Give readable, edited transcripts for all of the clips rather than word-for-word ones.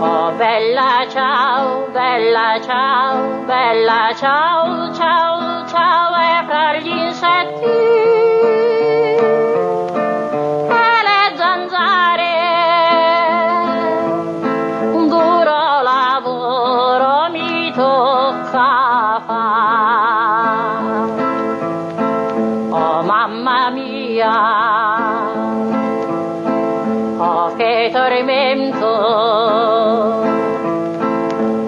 Oh bella ciao, bella ciao, bella ciao, ciao, ciao, e fra gli insetti e le zanzare un duro lavoro mi tocca fare. Oh mamma mia, oh che tormento.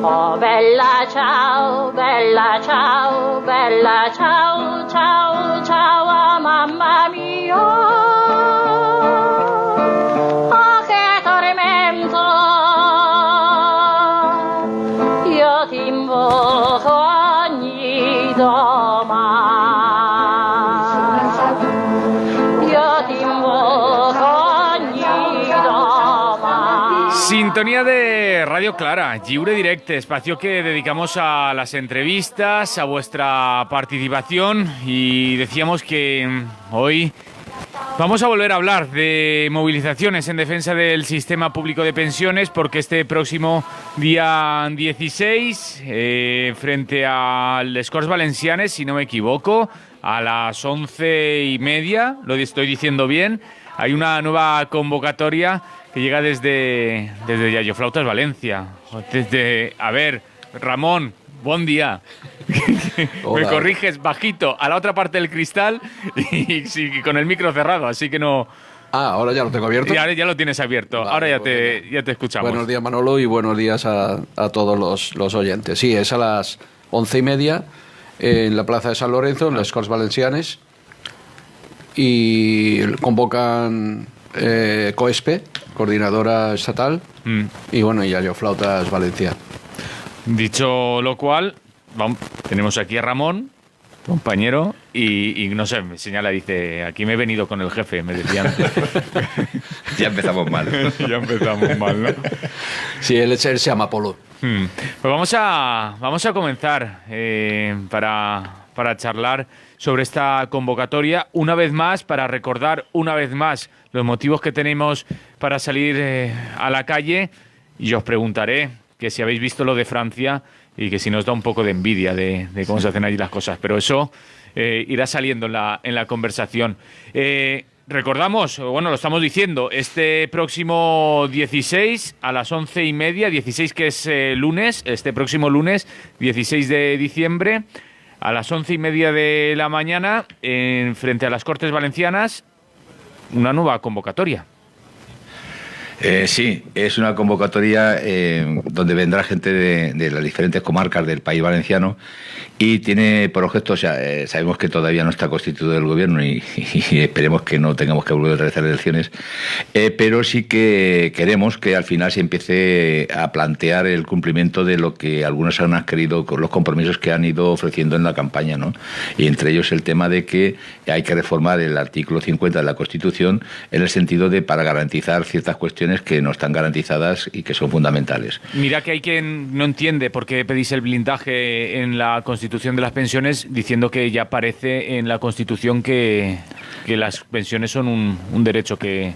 Oh bella ciao, bella ciao, bella ciao, ciao, ciao, mamma mia. Oh che tormento, io ti invoco ogni domani. Io ti invoco ogni domani. Sintonía de Radio Clara, Lliure Directe, espacio que dedicamos a las entrevistas, a vuestra participación, y decíamos que hoy vamos a volver a hablar de movilizaciones en defensa del sistema público de pensiones, porque este próximo día 16, frente al Les Corts Valencianes, si no me equivoco, a las 11:30, lo estoy diciendo bien, hay una nueva convocatoria que llega desde Yayo Flautas Valencia. A ver, Ramón, buen día. Me corriges bajito a la otra parte del cristal y con el micro cerrado, así que no... Ahora ya lo tengo abierto. Ya lo tienes abierto. Vale, ahora ya te escuchamos. Buenos días, Manolo, y buenos días a todos los oyentes. Sí, es a las 11:30 en la Plaza de San Lorenzo, en Les Corts Valencianes, y convocan COESPE, Coordinadora Estatal, y bueno, Yayo Flautas Valencia. Dicho lo cual, tenemos aquí a Ramón, compañero, y no sé, me señala, dice, aquí me he venido con el jefe, me decían. Ya empezamos mal. Ya empezamos mal, ¿no? Sí, él se llama Polo. Pues vamos a comenzar para charlar sobre esta convocatoria, una vez más, para recordar una vez más los motivos que tenemos para salir a la calle, y os preguntaré que si habéis visto lo de Francia y que si nos da un poco de envidia de cómo se hacen allí las cosas, pero eso irá saliendo en la conversación. Recordamos, bueno, lo estamos diciendo, este próximo 16 a las 11:30, 16 que es lunes, este próximo lunes, 16 de diciembre, a las 11:30 de la mañana, frente a las Cortes Valencianas, una nueva convocatoria. Sí, es una convocatoria donde vendrá gente de las diferentes comarcas del país valenciano, y tiene por objeto, o sea, sabemos que todavía no está constituido el gobierno y esperemos que no tengamos que volver a realizar elecciones, pero sí que queremos que al final se empiece a plantear el cumplimiento de lo que algunos han adquirido con los compromisos que han ido ofreciendo en la campaña, ¿no? Y entre ellos el tema de que hay que reformar el artículo 50 de la Constitución en el sentido de para garantizar ciertas cuestiones que no están garantizadas y que son fundamentales. Mira que hay quien no entiende por qué pedís el blindaje en la Constitución de las pensiones, diciendo que ya aparece en la Constitución que las pensiones son un derecho que...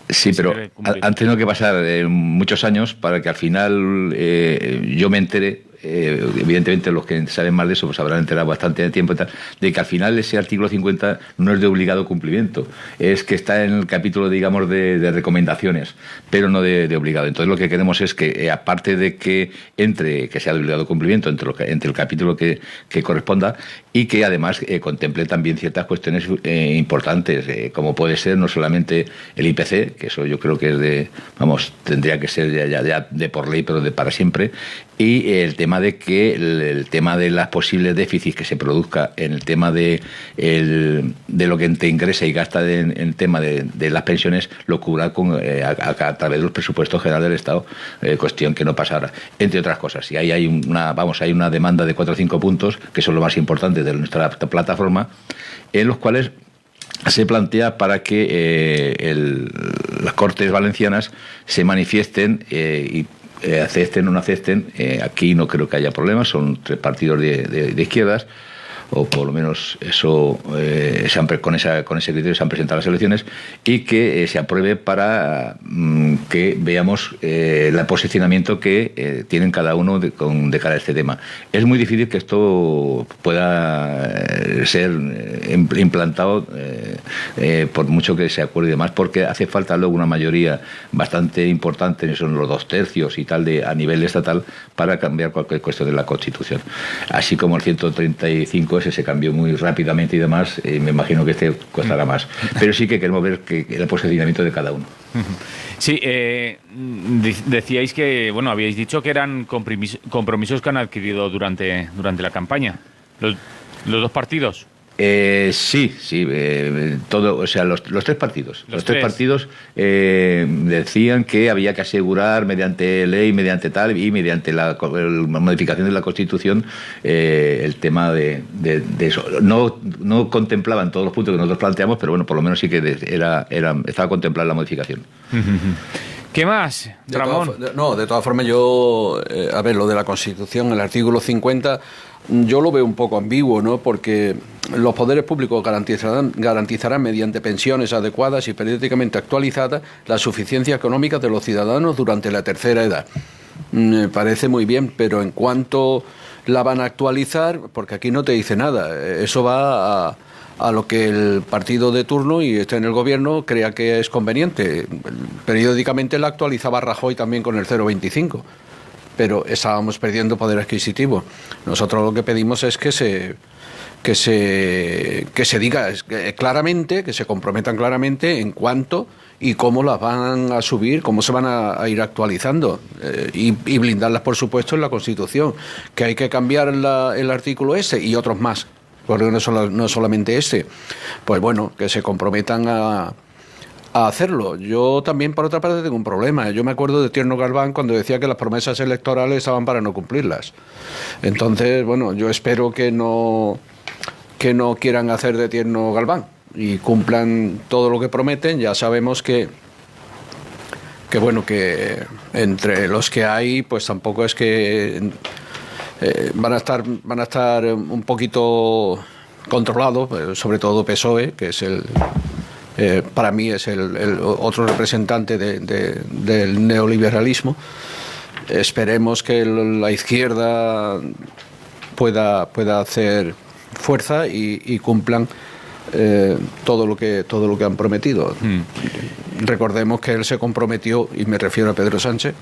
Sí, pero han tenido que pasar muchos años para que al final yo me entere. Evidentemente los que saben más de eso pues habrán enterado bastante de tiempo y tal, de que al final ese artículo 50 no es de obligado cumplimiento, es que está en el capítulo, digamos, de recomendaciones, pero no de obligado. Entonces lo que queremos es que aparte de que sea de obligado cumplimiento entre el capítulo que corresponda, y que además contemple también ciertas cuestiones importantes, como puede ser no solamente el IPC, que eso yo creo que es tendría que ser ya de por ley, pero de para siempre, y el tema de que el tema de las posibles déficits que se produzca en el tema de lo que te ingresa y gasta en el tema de las pensiones lo cubra a través de los presupuestos generales del Estado, cuestión que no pasara, entre otras cosas. Y ahí hay una demanda de 4 o 5 puntos que son lo más importante de nuestra plataforma, en los cuales se plantea para que las Cortes Valencianas se manifiesten y acepten o no acepten. Aquí no creo que haya problemas, son 3 partidos de izquierdas, o por lo menos eso con ese criterio se han presentado las elecciones, y que se apruebe para que veamos el posicionamiento que tienen cada uno de cara a este tema. Es muy difícil que esto pueda ser implantado por mucho que se acuerde y demás, porque hace falta luego una mayoría bastante importante, son los 2/3 y tal, a nivel estatal, para cambiar cualquier cuestión de la Constitución. Así como el 135 ese se cambió muy rápidamente y demás, me imagino que este costará más. Pero sí que queremos ver el posicionamiento de cada uno. Sí, decíais que, bueno, habíais dicho que eran compromisos que han adquirido durante la campaña, los dos partidos. Sí, todo, o sea, los tres partidos. Los tres partidos decían que había que asegurar mediante ley, mediante tal, y mediante la modificación de la Constitución el tema de eso. No contemplaban todos los puntos que nosotros planteamos, pero bueno, por lo menos sí que estaba contemplada la modificación. ¿Qué más, Ramón? De todas formas, yo, a ver, lo de la Constitución, el artículo 50, yo lo veo un poco ambiguo, ¿no? Porque los poderes públicos garantizarán mediante pensiones adecuadas y periódicamente actualizadas la suficiencia económica de los ciudadanos durante la tercera edad. Me parece muy bien, pero en cuanto la van a actualizar, porque aquí no te dice nada, eso va a lo que el partido de turno y esté en el gobierno crea que es conveniente. Periódicamente la actualizaba Rajoy también con el 0,25, pero estábamos perdiendo poder adquisitivo. Nosotros lo que pedimos es que se diga claramente, que se comprometan claramente en cuánto y cómo las van a subir, cómo se van a ir actualizando, y blindarlas, por supuesto, en la Constitución, que hay que cambiar el artículo ese y otros más, porque no solamente este. Pues bueno, que se comprometan a hacerlo. Yo también, por otra parte, tengo un problema. Yo me acuerdo de Tierno Galván cuando decía que las promesas electorales estaban para no cumplirlas. Entonces, bueno, yo espero que no quieran hacer de Tierno Galván y cumplan todo lo que prometen. Ya sabemos que bueno, que entre los que hay, pues tampoco es que van a estar un poquito controlados, sobre todo PSOE, que es para mí es el otro representante del neoliberalismo. Esperemos que la izquierda pueda hacer fuerza y cumplan todo lo que han prometido. Recordemos que él se comprometió, y me refiero a Pedro Sánchez,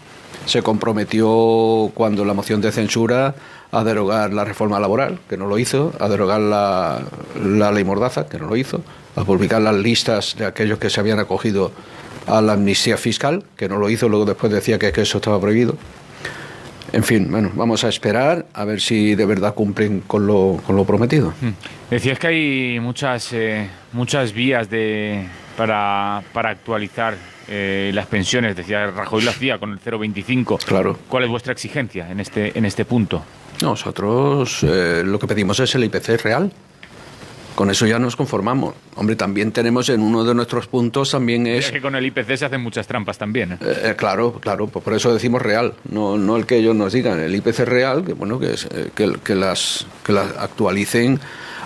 se comprometió cuando la moción de censura a derogar la reforma laboral, que no lo hizo, a derogar la ley Mordaza, que no lo hizo, a publicar las listas de aquellos que se habían acogido a la amnistía fiscal, que no lo hizo, luego después decía que eso estaba prohibido. En fin, bueno, vamos a esperar a ver si de verdad cumplen con lo prometido. Decías que hay muchas vías para actualizar las pensiones. Decía Rajoy lo hacía con el 0,25. Claro. ¿Cuál es vuestra exigencia en este punto? Nosotros lo que pedimos es el IPC real. Con eso ya nos conformamos. Hombre, también tenemos en uno de nuestros puntos también es... Es que con el IPC se hacen muchas trampas también. Claro, pues por eso decimos real, no el que ellos nos digan. El IPC real, que bueno, que las actualicen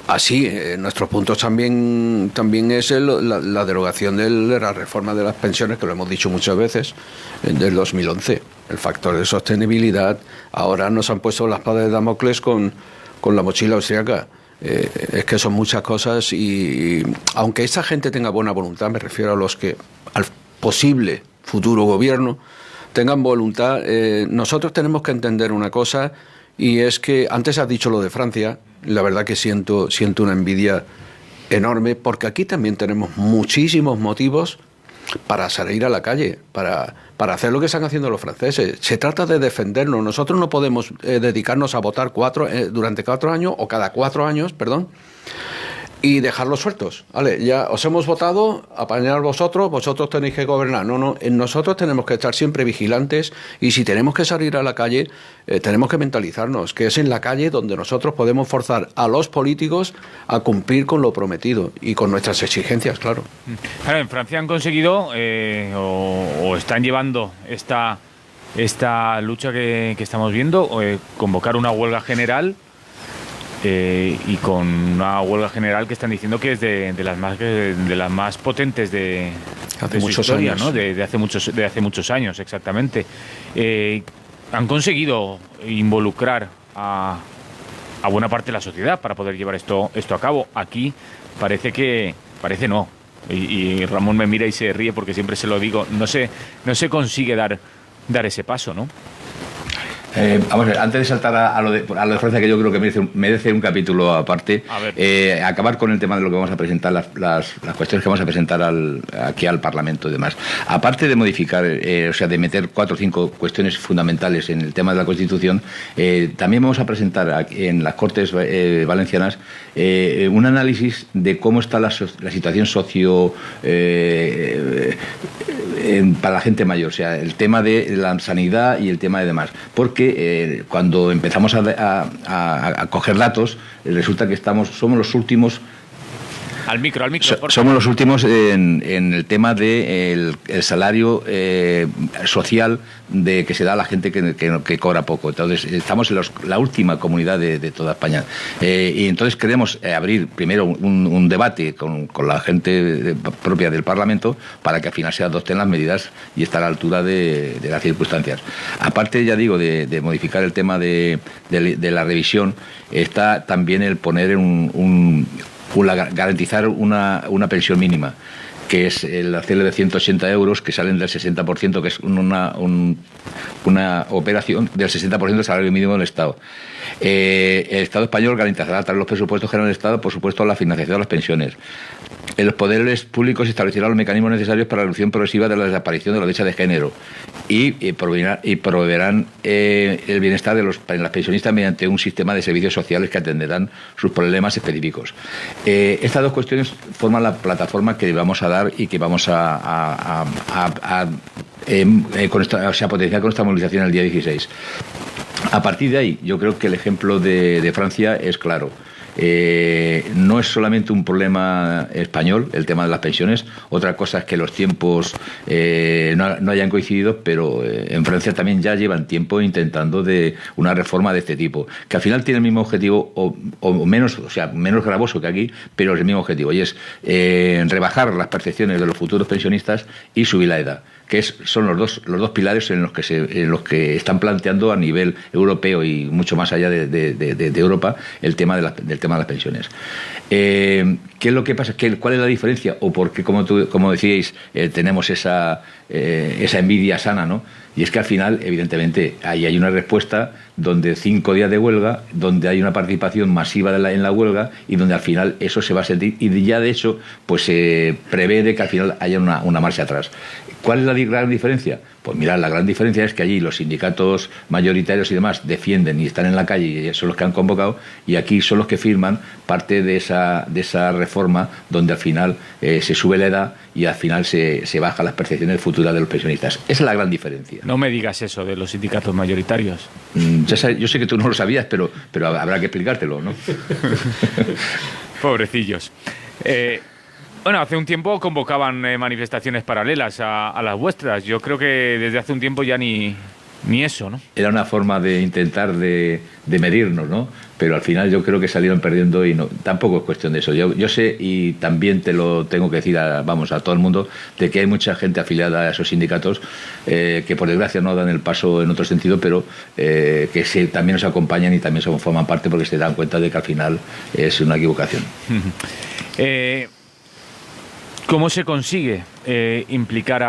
así. Nuestros puntos también es la derogación de la reforma de las pensiones, que lo hemos dicho muchas veces, del 2011. El factor de sostenibilidad. Ahora nos han puesto la espada de Damocles con la mochila austriaca. Es que son muchas cosas y aunque esta gente tenga buena voluntad, me refiero a los que al posible futuro gobierno tengan voluntad, nosotros tenemos que entender una cosa, y es que antes has dicho lo de Francia, la verdad que siento una envidia enorme, porque aquí también tenemos muchísimos motivos para salir a la calle, para hacer lo que están haciendo los franceses. Se trata de defendernos. Nosotros no podemos dedicarnos a votar durante 4 años, o cada 4 años, perdón, y dejarlos sueltos. Vale, ya os hemos votado, apañar vosotros tenéis que gobernar. No, nosotros tenemos que estar siempre vigilantes, y si tenemos que salir a la calle, tenemos que mentalizarnos que es en la calle donde nosotros podemos forzar a los políticos a cumplir con lo prometido y con nuestras exigencias, claro. Claro, en Francia han conseguido o están llevando esta lucha que estamos viendo, convocar una huelga general y con una huelga general que están diciendo que es de las más potentes de su historia, ¿no? De hace muchos años, exactamente. Han conseguido involucrar a buena parte de la sociedad para poder llevar esto a cabo. Aquí parece no. Y Ramón me mira y se ríe porque siempre se lo digo. No se consigue dar ese paso, ¿no? Vamos a ver, antes de saltar a lo de Francia, que yo creo que merece un capítulo aparte, acabar con el tema de lo que vamos a presentar, las cuestiones que vamos a presentar aquí al Parlamento y demás. Aparte de modificar, o sea, de meter 4 o 5 cuestiones fundamentales en el tema de la Constitución, también vamos a presentar en las Cortes Valencianas un análisis de cómo está la situación socio para la gente mayor, o sea, el tema de la sanidad y el tema de demás. Porque cuando empezamos a coger datos, resulta que somos los últimos. Al micro. Somos los últimos en el tema del el salario social que se da a la gente que cobra poco. Entonces, estamos en la última comunidad de toda España. Y entonces queremos abrir primero un debate con la gente propia del Parlamento para que al final se adopten las medidas y estar a la altura de las circunstancias. Aparte, ya digo, de modificar el tema de la revisión, está también el poner garantizar una pensión mínima, que es el hacerle de 180 euros que salen del 60%, que es una operación del 60% del salario mínimo del Estado. El Estado español garantizará a través de los presupuestos generales del Estado, por supuesto, la financiación de las pensiones. Los poderes públicos establecerán los mecanismos necesarios para la reducción progresiva de la desaparición de la brecha de género y proveerán el bienestar de las pensionistas mediante un sistema de servicios sociales que atenderán sus problemas específicos. Estas 2 cuestiones forman la plataforma que vamos a dar y que vamos a potenciar con esta movilización el día 16. A partir de ahí, yo creo que el ejemplo de Francia es claro. No es solamente un problema español el tema de las pensiones. Otra cosa es que los tiempos no hayan coincidido, pero en Francia también ya llevan tiempo intentando de una reforma de este tipo, que al final tiene el mismo objetivo o menos, o sea, menos gravoso que aquí, pero es el mismo objetivo, y es rebajar las percepciones de los futuros pensionistas y subir la edad, que son los dos pilares en los que están planteando a nivel europeo y mucho más allá de Europa el tema del tema de las pensiones. ¿Qué es lo que pasa? ¿Cuál es la diferencia? ¿O por qué, como decíais, tenemos esa envidia sana, ¿no? Y es que al final, evidentemente, ahí hay una respuesta donde 5 días de huelga, donde hay una participación masiva en la huelga y donde al final eso se va a sentir, y ya de hecho pues se prevé de que al final haya una marcha atrás. ¿Cuál es la gran diferencia? Pues mirad, la gran diferencia es que allí los sindicatos mayoritarios y demás defienden y están en la calle y son los que han convocado, y aquí son los que firman parte de esa reforma donde al final se sube la edad y al final se bajan las percepciones futuras de los pensionistas. Esa es la gran diferencia. No me digas eso de los sindicatos mayoritarios. Yo sé que tú no lo sabías, pero habrá que explicártelo, ¿no? Pobrecillos. Bueno, hace un tiempo convocaban manifestaciones paralelas a las vuestras. Yo creo que desde hace un tiempo ya ni eso, ¿no? Era una forma de intentar de medirnos, ¿no? Pero al final yo creo que salieron perdiendo y no, tampoco es cuestión de eso. Yo sé, y también te lo tengo que decir a todo el mundo, de que hay mucha gente afiliada a esos sindicatos que por desgracia no dan el paso en otro sentido, pero que también nos acompañan y también forman parte porque se dan cuenta de que al final es una equivocación. ¿Cómo se consigue implicar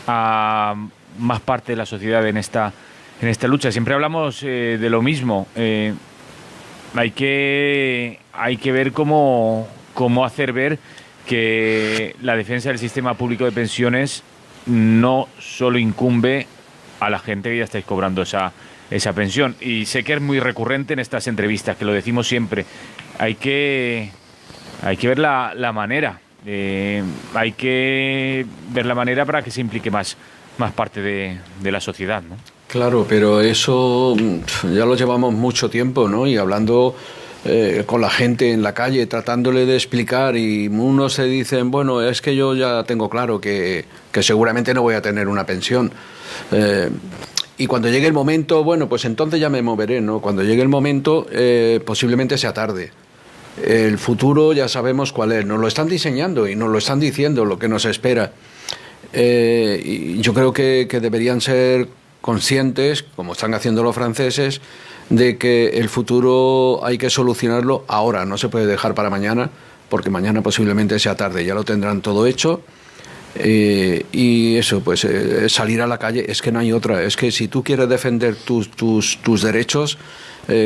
a más parte de la sociedad en esta lucha? Siempre hablamos de lo mismo. Hay que ver cómo hacer ver que la defensa del sistema público de pensiones no solo incumbe a la gente que ya estáis cobrando esa pensión. Y sé que es muy recurrente en estas entrevistas, que lo decimos siempre. Hay que ver la manera. Hay que ver la manera para que se implique más parte de la sociedad, ¿no? Claro, pero eso ya lo llevamos mucho tiempo, ¿no? Y hablando con la gente en la calle, tratándole de explicar, y unos se dicen, bueno, es que yo ya tengo claro que seguramente no voy a tener una pensión. Y cuando llegue el momento, bueno, pues entonces ya me moveré, ¿no? Cuando llegue el momento, posiblemente sea tarde. El futuro ya sabemos cuál es, nos lo están diseñando y nos lo están diciendo lo que nos espera. Y yo creo que deberían ser conscientes, como están haciendo los franceses, de que el futuro hay que solucionarlo ahora, no se puede dejar para mañana, porque mañana posiblemente sea tarde, ya lo tendrán todo hecho. Y eso, pues salir a la calle, es que no hay otra, es que si tú quieres defender tus derechos,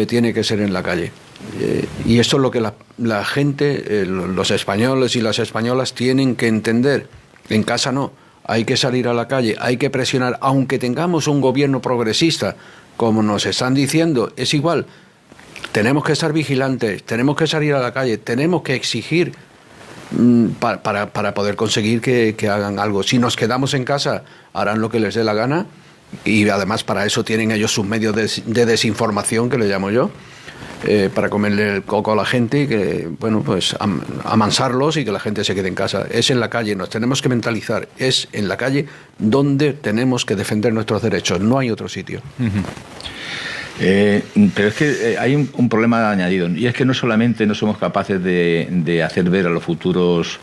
tiene que ser en la calle. Y esto es lo que la gente, los españoles y las españolas tienen que entender. En casa no, hay que salir a la calle, hay que presionar, aunque tengamos un gobierno progresista, como nos están diciendo, es igual. Tenemos que estar vigilantes, tenemos que salir a la calle, tenemos que exigir para poder conseguir que hagan algo. Si nos quedamos en casa, harán lo que les dé la gana, y además para eso tienen ellos sus medios de desinformación, que le llamo yo, para comerle el coco a la gente y que, bueno, pues amansarlos y que la gente se quede en casa. Es en la calle, nos tenemos que mentalizar, es en la calle donde tenemos que defender nuestros derechos, no hay otro sitio. Pero es que hay un problema añadido, y es que no solamente no somos capaces de hacer ver a los futuros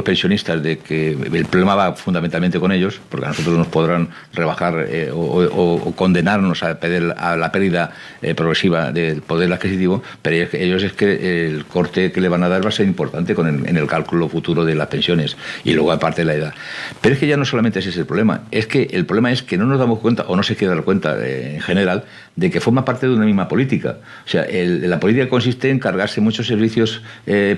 pensionistas de que el problema va fundamentalmente con ellos, porque a nosotros nos podrán rebajar o condenarnos a la pérdida progresiva del poder adquisitivo, pero ellos es que el corte que le van a dar va a ser importante en el cálculo futuro de las pensiones, y luego aparte de la edad. Pero es que ya no solamente ese es el problema, es que el problema es que no nos damos cuenta, o no se quiere dar cuenta en general, de que forma parte de una misma política. O sea, la política consiste en cargarse muchos servicios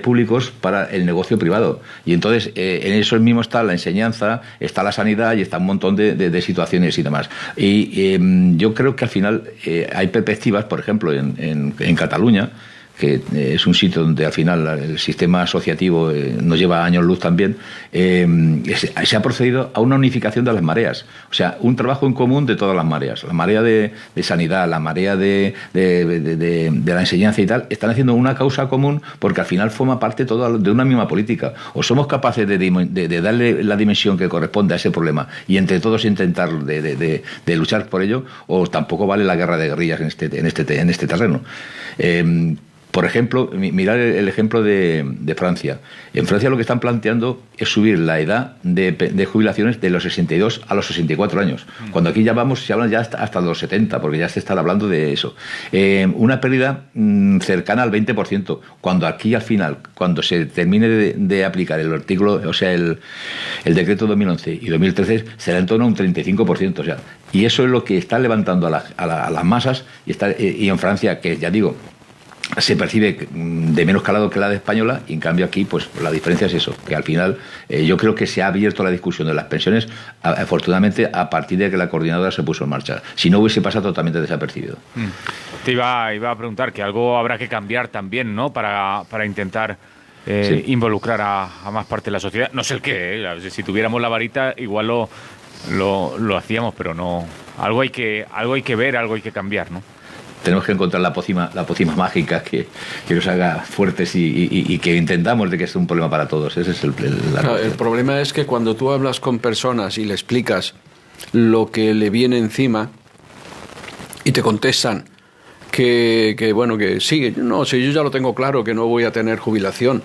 públicos para el negocio privado. Y entonces en eso mismo está la enseñanza, está la sanidad y está un montón de situaciones y demás. Y yo creo que al final hay perspectivas, por ejemplo, en Cataluña, que es un sitio donde al final el sistema asociativo nos lleva años luz también, se ha procedido a una unificación de las mareas. O sea, un trabajo en común de todas las mareas. La marea de sanidad, la marea de la enseñanza y tal, están haciendo una causa común porque al final forma parte todo de una misma política. O somos capaces de darle la dimensión que corresponde a ese problema y entre todos intentar de luchar por ello, o tampoco vale la guerra de guerrillas en este terreno. Por ejemplo, mirar el ejemplo de Francia. En Francia lo que están planteando es subir la edad de jubilaciones de los 62 a los 64 años. Cuando aquí se hablan ya hasta los 70, porque ya se está hablando de eso. Una pérdida cercana al 20%, cuando aquí al final, cuando se termine de aplicar el artículo, o sea, el decreto 2011 y 2013, será en torno a un 35%. O sea, y eso es lo que está levantando a las masas, y en Francia, que ya digo, se percibe de menos calado que la de española, y en cambio aquí pues la diferencia es eso, que al final yo creo que se ha abierto la discusión de las pensiones afortunadamente a partir de que la coordinadora se puso en marcha. Si no, hubiese pasado totalmente desapercibido. Te iba a preguntar que algo habrá que cambiar también, ¿no? Para intentar sí, involucrar a más parte de la sociedad. No sé el qué, si tuviéramos la varita igual lo hacíamos, pero no. Algo hay que ver, algo hay que cambiar, ¿no? Tenemos que encontrar la pócima mágica que nos haga fuertes y que entendamos de que es un problema para todos. Ese es el problema es que cuando tú hablas con personas y le explicas lo que le viene encima y te contestan que sí, no, si yo ya lo tengo claro, que no voy a tener jubilación,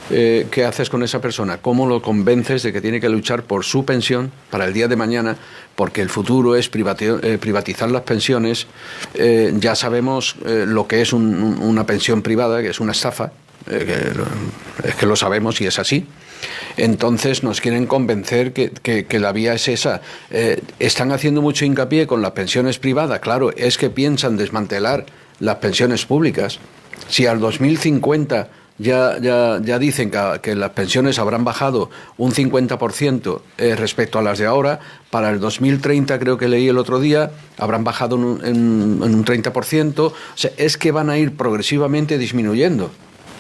¿qué haces con esa persona? ¿Cómo lo convences de que tiene que luchar por su pensión para el día de mañana? Porque el futuro es privatizar las pensiones. Ya sabemos lo que es una pensión privada, que es una estafa, es que lo sabemos y es así. Entonces nos quieren convencer que la vía es esa. Están haciendo mucho hincapié con las pensiones privadas. Claro, es que piensan desmantelar las pensiones públicas. Si al 2050 ya dicen que las pensiones habrán bajado un 50% respecto a las de ahora, para el 2030, creo que leí el otro día, habrán bajado en un 30%. O sea, es que van a ir progresivamente disminuyendo.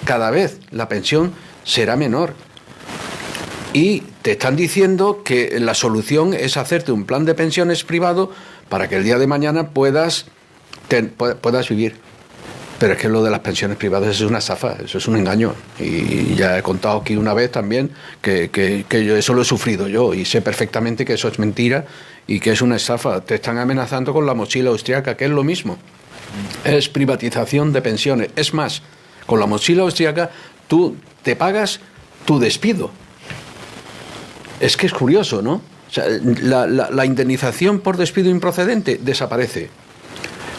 Cada vez la pensión será menor. Y te están diciendo que la solución es hacerte un plan de pensiones privado para que el día de mañana puedas vivir. Pero es que lo de las pensiones privadas es una estafa, eso es un engaño. Y ya he contado aquí una vez también que yo eso lo he sufrido yo y sé perfectamente que eso es mentira y que es una estafa. Te están amenazando con la mochila austriaca, que es lo mismo. Es privatización de pensiones. Es más, con la mochila austriaca tú te pagas tu despido. Es que es curioso, ¿no? O sea, la indemnización por despido improcedente desaparece.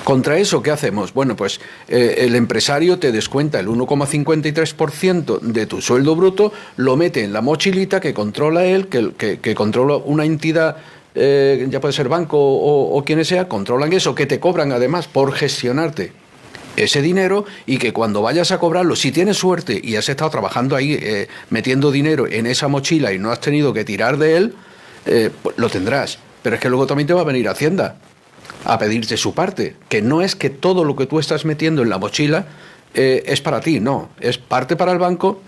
Contra eso, ¿qué hacemos? Bueno, pues el empresario te descuenta el 1,53% de tu sueldo bruto, lo mete en la mochilita que controla él, que controla una entidad, ya puede ser banco o quienes sea, controlan eso, que te cobran además por gestionarte ese dinero y que cuando vayas a cobrarlo, si tienes suerte y has estado trabajando ahí metiendo dinero en esa mochila y no has tenido que tirar de él, pues lo tendrás. Pero es que luego también te va a venir Hacienda a pedirte su parte, que no es que todo lo que tú estás metiendo en la mochila es para ti, no, es parte para el banco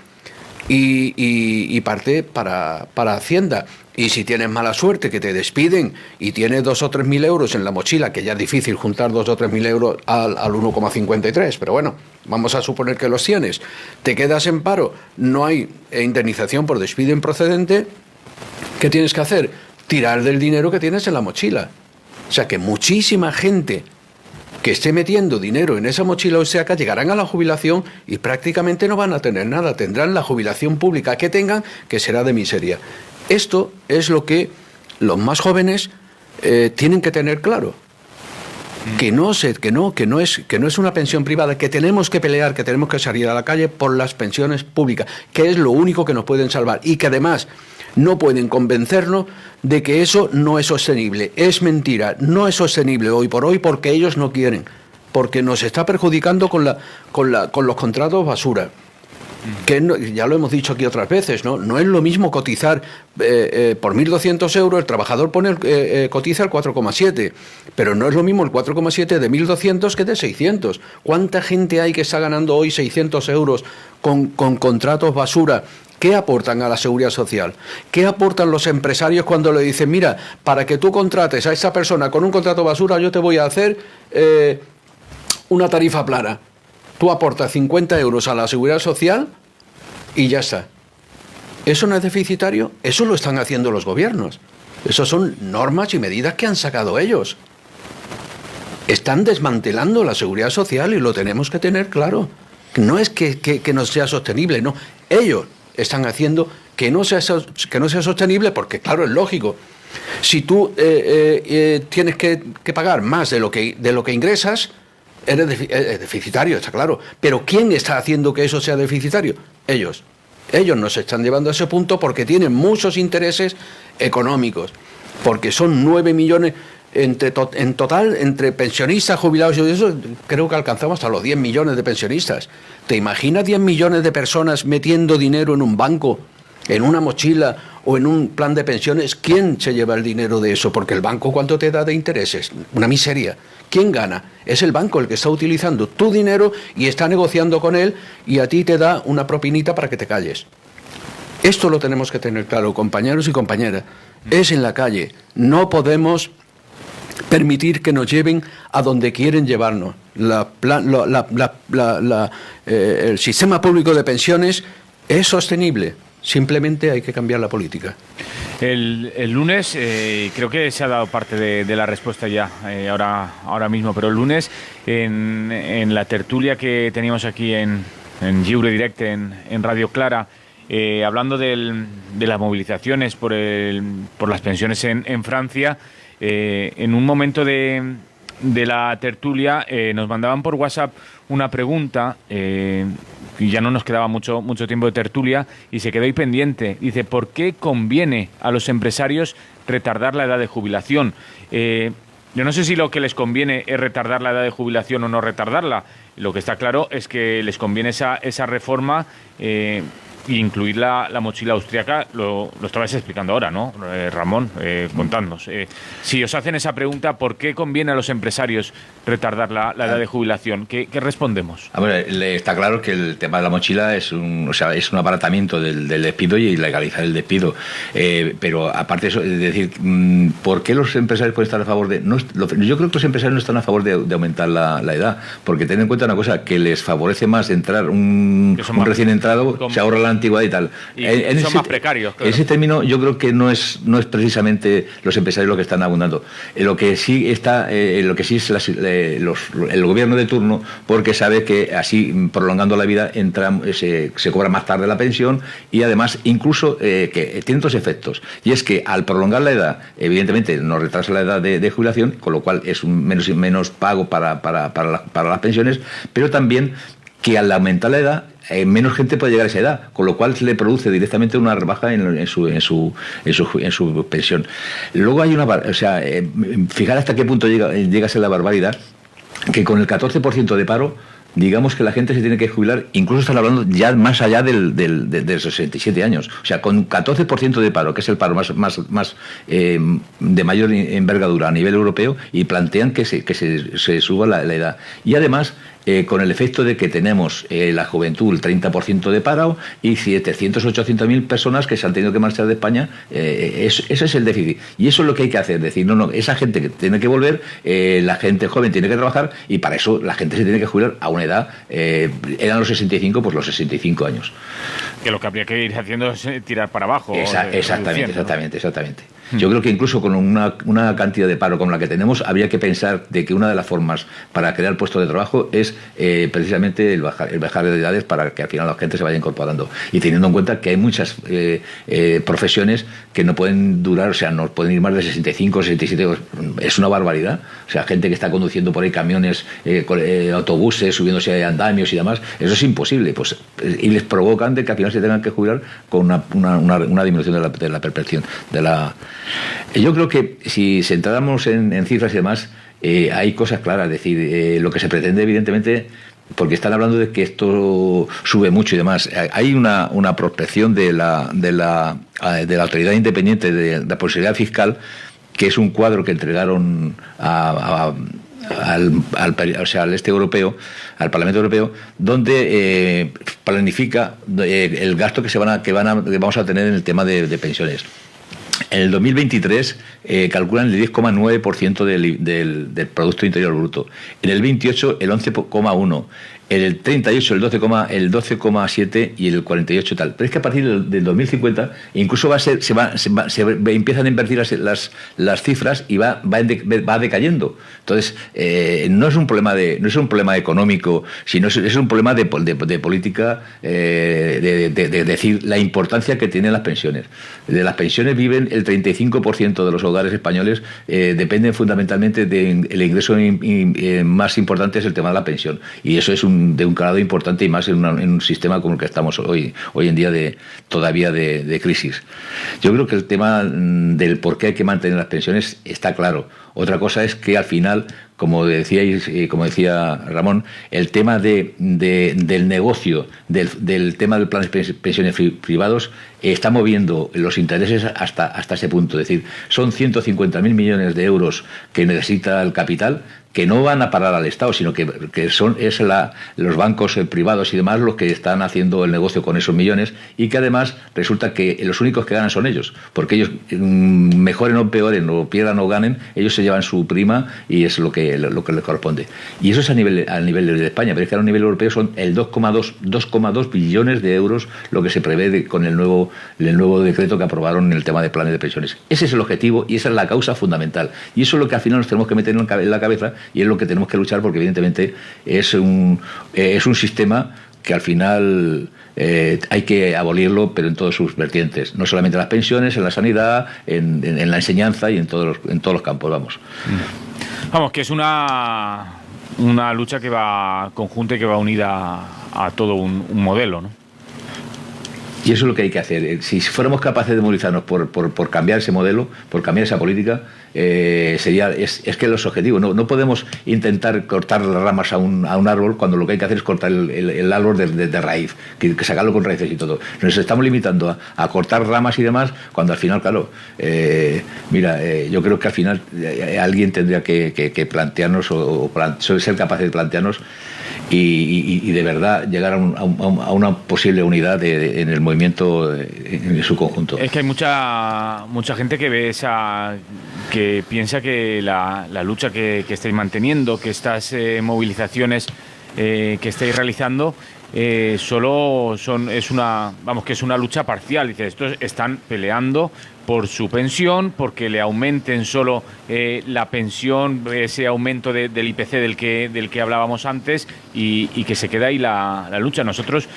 y parte para Hacienda. Y si tienes mala suerte, que te despiden y tienes 2 o 3 mil euros en la mochila, que ya es difícil juntar 2 o 3 mil euros al 1,53, pero bueno, vamos a suponer que los tienes, te quedas en paro, no hay indemnización por despido improcedente, ¿qué tienes que hacer? Tirar del dinero que tienes en la mochila. O sea que muchísima gente que esté metiendo dinero en esa mochila austriaca llegarán a la jubilación y prácticamente no van a tener nada. Tendrán la jubilación pública que tengan, que será de miseria. Esto es lo que los más jóvenes tienen que tener claro. Que no es una pensión privada, que tenemos que pelear, que tenemos que salir a la calle por las pensiones públicas, que es lo único que nos pueden salvar y que además no pueden convencernos de que eso no es sostenible. Es mentira, no es sostenible hoy por hoy porque ellos no quieren, porque nos está perjudicando con los contratos basura. Que no, ya lo hemos dicho aquí otras veces, no es lo mismo cotizar por 1.200 euros, el trabajador cotiza el 4,7, pero no es lo mismo el 4,7 de 1.200 que de 600. ¿Cuánta gente hay que está ganando hoy 600 euros con contratos basura? ¿Qué aportan a la seguridad social? ¿Qué aportan los empresarios cuando le dicen, mira, para que tú contrates a esa persona con un contrato basura, yo te voy a hacer una tarifa plana? Tú aportas 50 euros a la seguridad social y ya está. ¿Eso no es deficitario? Eso lo están haciendo los gobiernos. Eso son normas y medidas que han sacado ellos. Están desmantelando la seguridad social y lo tenemos que tener claro. No es que no sea sostenible, no. Ellos están haciendo que no sea sostenible porque, claro, es lógico. Si tú tienes que pagar más de lo que ingresas, eres deficitario, está claro. Pero ¿quién está haciendo que eso sea deficitario? Ellos. Ellos nos están llevando a ese punto porque tienen muchos intereses económicos. Porque son 9 millones en total, entre pensionistas, jubilados y eso, creo que alcanzamos hasta los 10 millones de pensionistas. ¿Te imaginas 10 millones de personas metiendo dinero en un banco, en una mochila o en un plan de pensiones? ¿Quién se lleva el dinero de eso? Porque el banco, ¿cuánto te da de intereses? Una miseria. ¿Quién gana? Es el banco el que está utilizando tu dinero y está negociando con él y a ti te da una propinita para que te calles. Esto lo tenemos que tener claro, compañeros y compañeras. Es en la calle. No podemos permitir que nos lleven a donde quieren llevarnos. El sistema público de pensiones es sostenible. Simplemente hay que cambiar la política. El lunes, creo que se ha dado parte de la respuesta ya, ahora mismo, pero el lunes, en la tertulia que teníamos aquí en Lliure Directe, en Radio Clara, hablando de las movilizaciones por las pensiones en Francia, en un momento de la tertulia nos mandaban por WhatsApp una pregunta y ya no nos quedaba mucho tiempo de tertulia y se quedó ahí pendiente. Dice, ¿por qué conviene a los empresarios retardar la edad de jubilación? Yo no sé si lo que les conviene es retardar la edad de jubilación o no retardarla. Lo que está claro es que les conviene esa reforma incluir la mochila austríaca, lo estabais explicando ahora, ¿no, Ramón? Contadnos. Si os hacen esa pregunta, ¿por qué conviene a los empresarios retardar la edad de jubilación? ¿Qué respondemos? Está claro que el tema de la mochila es un abaratamiento del despido y legalizar el despido. Pero aparte de eso, es decir, ¿por qué los empresarios pueden estar a favor de...? Yo creo que los empresarios no están a favor de aumentar la edad, porque ten en cuenta una cosa, que les favorece más entrar un recién entrado, se ahorra la antigüedad y tal. Y son más precarios. Claro. Ese término yo creo que no es precisamente los empresarios lo que están abundando. Lo que sí es el gobierno de turno, porque sabe que así, prolongando la vida, se cobra más tarde la pensión y además incluso que tiene dos efectos. Y es que al prolongar la edad, evidentemente nos retrasa la edad de jubilación, con lo cual es un menos pago para las pensiones, pero también que al aumentar la edad, menos gente puede llegar a esa edad, con lo cual se le produce directamente una rebaja en su pensión. Luego hay fijar hasta qué punto llega a ser la barbaridad, que con el 14% de paro, digamos que la gente se tiene que jubilar, incluso están hablando ya más allá de 67 años. O sea, con 14% de paro, que es el paro más de mayor envergadura a nivel europeo, y plantean que se suba la edad. Y además, con el efecto de que tenemos la juventud, el 30% de paro, y 700 o 800.000 personas que se han tenido que marchar de España. Ese es el déficit. Y eso es lo que hay que hacer. Decir, no, esa gente que tiene que volver, la gente joven tiene que trabajar, y para eso la gente se tiene que jubilar a una edad, eran los 65, pues los 65 años. Que lo que habría que ir haciendo es tirar para abajo. Exactamente. Yo creo que incluso con una cantidad de paro como la que tenemos, habría que pensar de que una de las formas para crear puestos de trabajo es precisamente el bajar de edades, para que al final la gente se vaya incorporando. Y teniendo en cuenta que hay muchas profesiones que no pueden durar, o sea, no pueden ir más de 65 o 67, es una barbaridad. O sea, gente que está conduciendo por ahí camiones, autobuses, subiéndose a andamios y demás, eso es imposible. Pues, y les provocan de que al final se tengan que jubilar con una disminución de la percepción de la... Yo creo que si centráramos en cifras y demás, hay cosas claras. Es decir, lo que se pretende, evidentemente, porque están hablando de que esto sube mucho y demás. Hay una prospección de la Autoridad Independiente de la Posibilidad Fiscal, que es un cuadro que entregaron al este europeo, al Parlamento Europeo, donde planifica el gasto que vamos a tener en el tema de pensiones. En el 2023 calculan el 10,9% del Producto Interior Bruto. En el 28 el 11,1%. En el 38 el 12,7% y el 48 tal. Pero es que a partir del 2050 incluso empiezan a invertir las cifras y va decayendo. Entonces no es un problema económico, sino es un problema de política, de decir la importancia que tienen las pensiones. De las pensiones viven el 35% de los hogares españoles, dependen fundamentalmente del ingreso más importante, es el tema de la pensión, y eso es de un calado importante, y más en un sistema como el que estamos hoy en día todavía de crisis. Yo creo que el tema del por qué hay que mantener las pensiones está claro. Otra cosa es que al final, como decíais, como decía Ramón, el tema del negocio, del tema del plan de pensiones privados, está moviendo los intereses hasta ese punto. Es decir, son 150.000 millones de euros que necesita el capital, que no van a parar al Estado, sino que los bancos privados y demás los que están haciendo el negocio con esos millones, y que además resulta que los únicos que ganan son ellos, porque ellos, mejoren o peoren, o pierdan o ganen, ellos se llevan su prima y es lo que les corresponde. Y eso es a nivel de España, pero es que a nivel europeo son el 2,2 billones de euros lo que se prevé con el nuevo decreto que aprobaron en el tema de planes de pensiones. Ese es el objetivo y esa es la causa fundamental. Y eso es lo que al final nos tenemos que meter en la cabeza, y es lo que tenemos que luchar, porque evidentemente es un sistema que al final hay que abolirlo, pero en todas sus vertientes, no solamente en las pensiones, en la sanidad, en la enseñanza y en todos los campos. Vamos, que es una lucha que va conjunta y que va unida a todo un modelo, ¿no? Y eso es lo que hay que hacer. Si fuéramos capaces de movilizarnos por cambiar ese modelo, por cambiar esa política, es que los objetivos, no podemos intentar cortar las ramas a un árbol cuando lo que hay que hacer es cortar el árbol de raíz, que sacarlo con raíces y todo. Nos estamos limitando a cortar ramas y demás, cuando al final, claro, yo creo que al final alguien tendría que plantearnos o ser capaz de plantearnos y de verdad llegar a una posible unidad en el movimiento en su conjunto. Es que hay mucha gente que piensa que la lucha que estáis manteniendo, que estas movilizaciones que estáis realizando solo es una lucha parcial. Dice, estos están peleando por su pensión, porque le aumenten solo la pensión, ese aumento del IPC del que hablábamos antes, y que se queda ahí la lucha. Nosotros,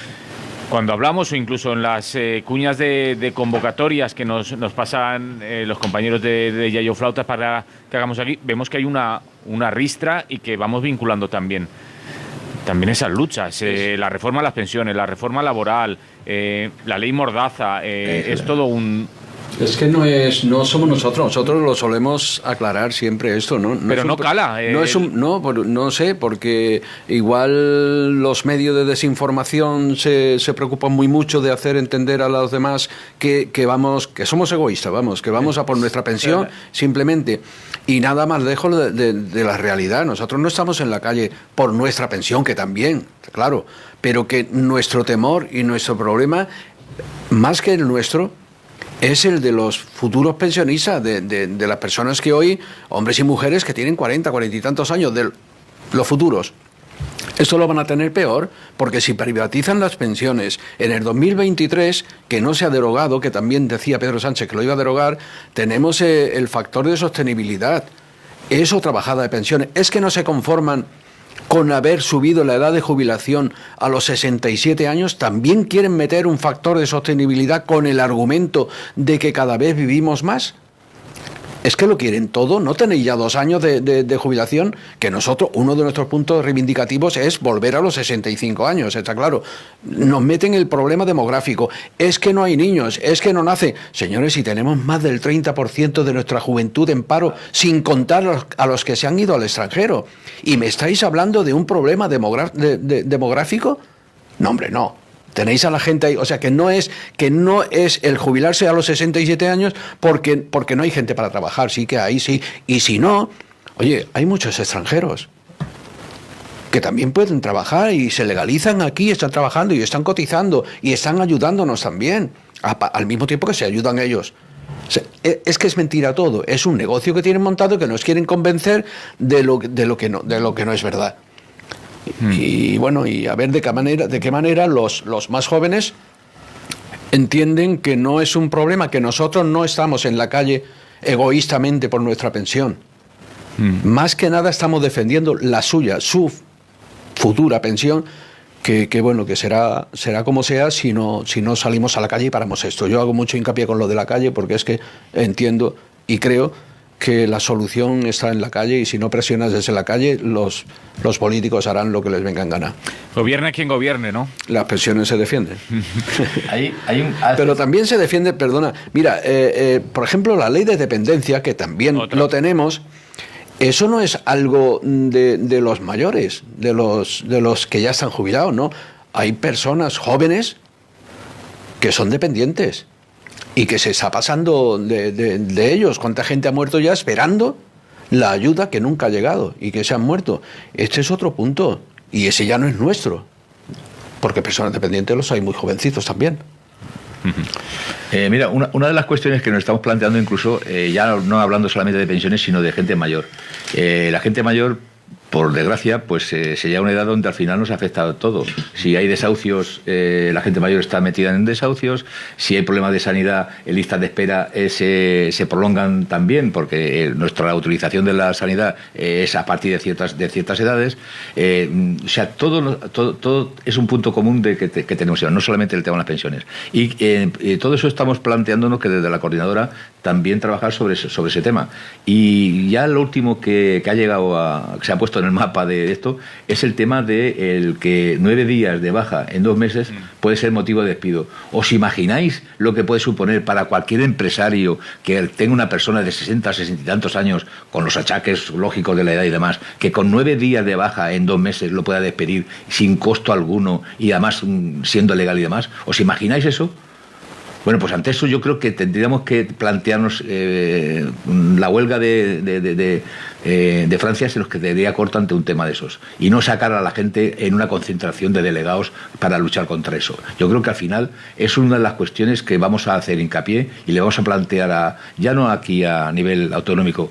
cuando hablamos, o incluso en las cuñas de convocatorias que nos pasan los compañeros de Yayo Flautas para que hagamos aquí, vemos que hay una ristra y que vamos vinculando también esas luchas, la reforma de las pensiones, la reforma laboral, la ley Mordaza, es todo un... Es que no somos nosotros lo solemos aclarar siempre esto, ¿no? Pero no cala. No sé, porque igual los medios de desinformación se preocupan muy mucho de hacer entender a los demás que somos egoístas, que vamos a por nuestra pensión simplemente. Y nada más lejos de la realidad. Nosotros no estamos en la calle por nuestra pensión, que también, claro, pero que nuestro temor y nuestro problema, más que el nuestro, es el de los futuros pensionistas, de las personas que hoy, hombres y mujeres que tienen 40 y tantos años, de los futuros. Esto lo van a tener peor, porque si privatizan las pensiones en el 2023, que no se ha derogado, que también decía Pedro Sánchez que lo iba a derogar, tenemos el factor de sostenibilidad. Es otra bajada de pensiones. Es que no se conforman con haber subido la edad de jubilación a los 67 años, también quieren meter un factor de sostenibilidad con el argumento de que cada vez vivimos más. Es que lo quieren todo. ¿No tenéis ya 2 años de jubilación? Que nosotros, uno de nuestros puntos reivindicativos es volver a los 65 años, está claro. Nos meten el problema demográfico. Es que no hay niños, es que no nace. Señores, si tenemos más del 30% de nuestra juventud en paro, sin contar a los que se han ido al extranjero, ¿y me estáis hablando de un problema demográfico? No, hombre, no. Tenéis a la gente ahí, o sea, que no es el jubilarse a los 67 años porque no hay gente para trabajar, sí que hay, sí. Y si no, oye, hay muchos extranjeros que también pueden trabajar y se legalizan aquí, están trabajando y están cotizando y están ayudándonos también, al mismo tiempo que se ayudan ellos. O sea, es que es mentira todo, es un negocio que tienen montado que nos quieren convencer de lo que no es verdad. Y bueno, y a ver de qué manera los más jóvenes entienden que no es un problema, que nosotros no estamos en la calle egoístamente por nuestra pensión. Más que nada estamos defendiendo la suya, su futura pensión, que bueno, que será como sea si no salimos a la calle y paramos esto. Yo hago mucho hincapié con lo de la calle porque es que entiendo y creo que la solución está en la calle, y si no presionas desde la calle, los políticos harán lo que les venga en gana. Gobierne quien gobierne, ¿no? Las pensiones se defienden. Pero también se defiende, perdona, mira, por ejemplo, la ley de dependencia, que también lo tenemos, eso no es algo de los mayores, de los que ya están jubilados, ¿no? Hay personas jóvenes que son dependientes y que se está pasando de ellos. ¿Cuánta gente ha muerto ya esperando la ayuda que nunca ha llegado y que se han muerto? Este es otro punto, y ese ya no es nuestro, porque personas dependientes los hay muy jovencitos también. Mira, una de las cuestiones que nos estamos planteando, incluso ya no hablando solamente de pensiones, sino de gente mayor. La gente mayor, por desgracia, pues se llega a una edad donde al final nos afecta todo. Si hay desahucios, la gente mayor está metida en desahucios. Si hay problemas de sanidad, listas de espera se prolongan también, porque nuestra utilización de la sanidad es a partir de ciertas edades. O sea, todo es un punto común que tenemos, no solamente el tema de las pensiones. Y todo eso estamos planteándonos, que desde la coordinadora también trabajar sobre ese tema. Y ya lo último que ha llegado que se ha puesto en el mapa de esto es el tema de el que 9 días de baja en 2 meses puede ser motivo de despido. ¿Os imagináis lo que puede suponer para cualquier empresario que tenga una persona de 60, 60 y tantos años, con los achaques lógicos de la edad y demás, que con 9 días de baja en 2 meses lo pueda despedir sin costo alguno y además siendo legal y demás? ¿Os imagináis eso? Bueno, pues ante eso yo creo que tendríamos que plantearnos la huelga de Francia se nos quedaría corta ante un tema de esos y no sacar a la gente en una concentración de delegados para luchar contra eso. Yo creo que al final es una de las cuestiones que vamos a hacer hincapié y le vamos a plantear ya no aquí a nivel autonómico,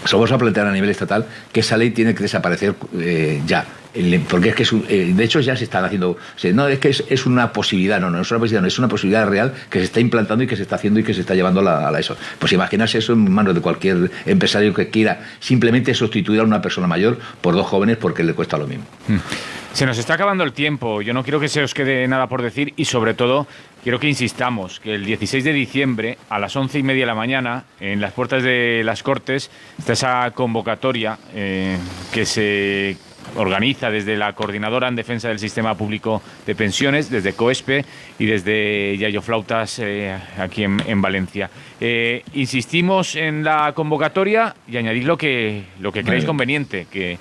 se lo vamos a plantear a nivel estatal, que esa ley tiene que desaparecer ya. Porque es que de hecho ya se están haciendo, no es que es una posibilidad, no es una posibilidad, no, es una posibilidad real que se está implantando y que se está haciendo y que se está llevando a eso. Pues imaginarse eso en manos de cualquier empresario que quiera simplemente sustituir a una persona mayor por 2 jóvenes porque le cuesta lo mismo. Se nos está acabando el tiempo, yo no quiero que se os quede nada por decir y sobre todo quiero que insistamos que el 16 de diciembre a las 11:30 de la mañana en las puertas de las Cortes está esa convocatoria que se organiza desde la Coordinadora en Defensa del Sistema Público de Pensiones, desde COESPE y desde Yayo Flautas aquí en Valencia. Insistimos en la convocatoria y añadid lo que creáis conveniente que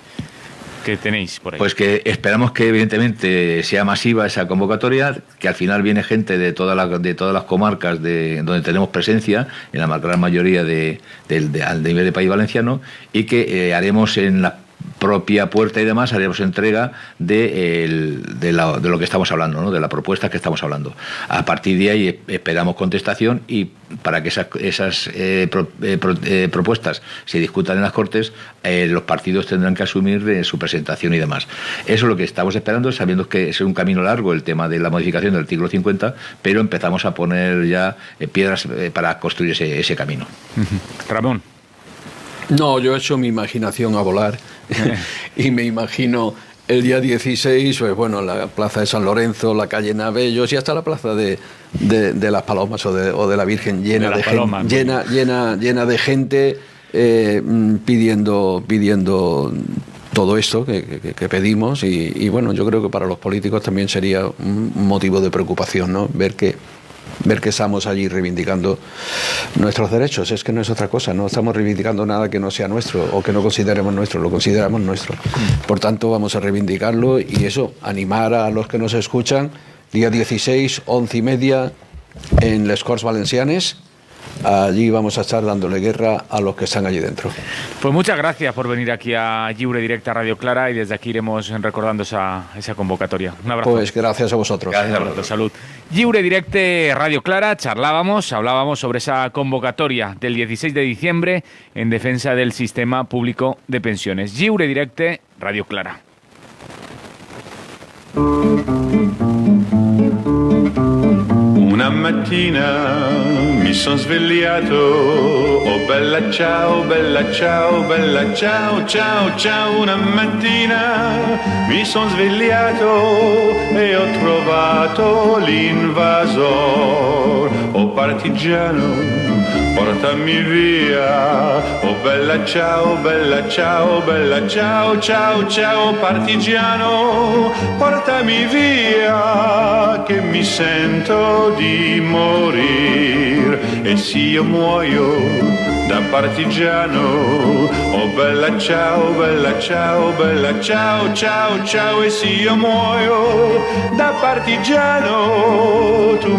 tenéis por ahí. Pues que esperamos que evidentemente sea masiva esa convocatoria, que al final viene gente de todas las comarcas donde tenemos presencia, en la gran mayoría al nivel de País Valenciano, y que haremos en la propia puerta y demás, haremos entrega de lo que estamos hablando, ¿no? De la propuesta que estamos hablando. A partir de ahí esperamos contestación y para que esas propuestas se discutan en las Cortes, los partidos tendrán que asumir su presentación y demás. Eso es lo que estamos esperando, sabiendo que es un camino largo el tema de la modificación del artículo 50, pero empezamos a poner ya piedras para construir ese camino. Ramón. No, yo he hecho mi imaginación a volar y me imagino el día 16, pues bueno, la plaza de San Lorenzo, la calle Navellos y hasta la plaza de las Palomas o de la Virgen llena de gente, llena de gente pidiendo todo esto que pedimos y bueno, yo creo que para los políticos también sería un motivo de preocupación, ¿no? Ver que estamos allí reivindicando nuestros derechos. Es que no es otra cosa, no estamos reivindicando nada que no sea nuestro o que no consideremos nuestro, lo consideramos nuestro. Por tanto, vamos a reivindicarlo y eso, animar a los que nos escuchan, día 16, 11:30, en les Corts Valencianes. Allí vamos a estar dándole guerra a los que están allí dentro. Pues muchas gracias por venir aquí a Lliure Directe Radio Clara y desde aquí iremos recordando esa convocatoria. Un abrazo. Pues gracias a vosotros. Gracias, un abrazo. Salud. Lliure Directe Radio Clara, hablábamos sobre esa convocatoria del 16 de diciembre en defensa del sistema público de pensiones. Lliure Directe Radio Clara. Una mattina mi son svegliato, oh bella ciao, bella ciao, bella ciao, ciao, ciao. Una mattina mi son svegliato e ho trovato l'invasor, oh partigiano, portami via, oh bella ciao, bella ciao, bella ciao, ciao, ciao, partigiano, portami via, che mi sento di morir, e se io muoio da partigiano, oh bella ciao, bella ciao, bella ciao, ciao, ciao, e se io muoio da partigiano, tu